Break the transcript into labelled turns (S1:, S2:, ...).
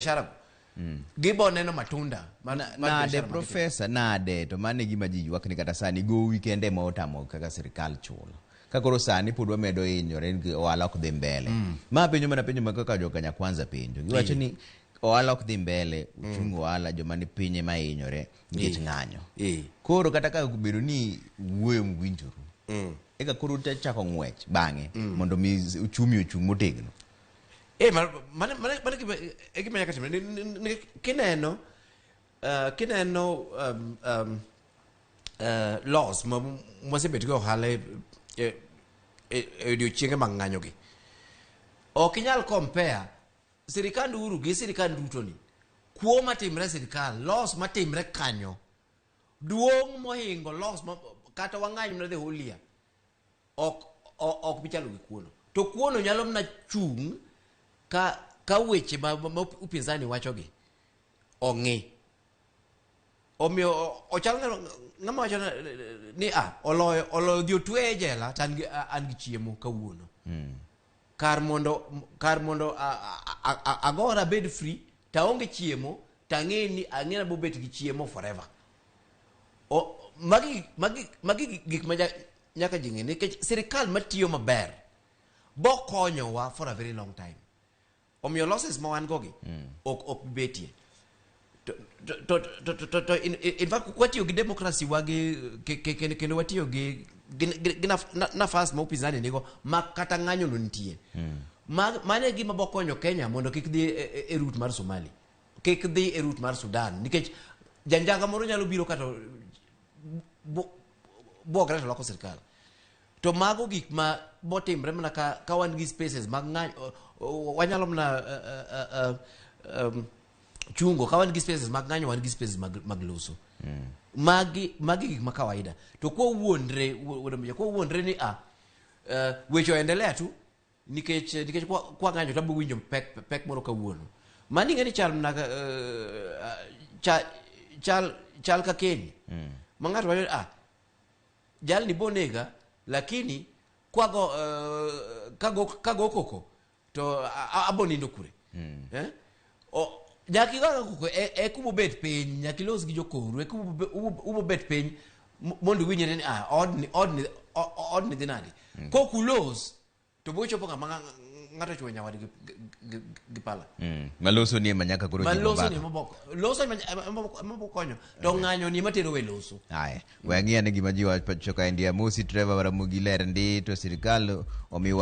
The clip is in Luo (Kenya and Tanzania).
S1: sharap gibo neno matunda
S2: nade professor nade to mane gima ji ywak ni kata sani go weekende ma otamo kaka sirkal chulo kakoro sani pod wamedo hinyore ni ohala ok dhi mbele ma penjo mana penjo ma kaka jo Kenya Kwanza penjo giwacho ni ohala ok dhi mbele uchungu ohala joma ni pinye ma hinyore nikech ng'anyo koro kata ka bedo ni wuoyo mwinjuru eka koro chako ng'wech bang'e mondo mi uchumi ochung motegno
S1: kineno laws mosebet go ohala e odiochienge mag ng'anyo gi ok inyal compare sirikand Uhuru gi sirikand Ruto ni kuo matimre sirikal laws matimre kanyo duong mohingo laws kata wang'anyo na the whole year ok bichalo gi kuono to kuono nyalo mna chung ka weche ma upinzani wacho gi ong'i omio ochal ng'ama wacho ni oloyo dhi otwe e jela tan an gi chiemo kawuono kar mondo agora bed free taonge chiemo ang'ena bo bet gi chiemo forever magi gik ma nyaka jing'e nikech sirikal matiyo maber bo konyowa for a very long time omio losses ma wan gogi ok betie to in fact kwatiyo gi democracy wagi kendo watiyo gi nafas ma upinzani nigo ma kata ng'anyo no nitie mane gima bo konyo Kenya mondo kik dhi e route mar Somali kik dhi e route mar Sudan nikech janjaga moro nyalo biro kata bogre to loko sirkal to mago gik ma botimre mana ka wan gi spaces mag ng'anyo wanyalo mna chungo ka wan gi spaces mag ng'anyo wan gi spaces mag loso magi gik ma kawaida to kwa wuondre ni wecho endelea tu nikech kwa ng'anyo tabu winjo pek moro kawuono mani ngeni chal na chal ka Kenya mangato wacho jal ni bonega lakini kwago kago koko to abonindo kure nyaki gaga koko kubo bet piny nyaki los gi jokoru kubo bet piny mondo winyere ni odni dinadi kokulos to bocho ponga ng'ato chwe nyawadi gi pala
S2: maloso ni manyaka koro
S1: maloso ni loso maboko konyo to ng'anyo ni matero we loso
S2: aye wang'ia ni gima jiwa choka india musi Trevor Ramogi ler ndi to sirkal omiwa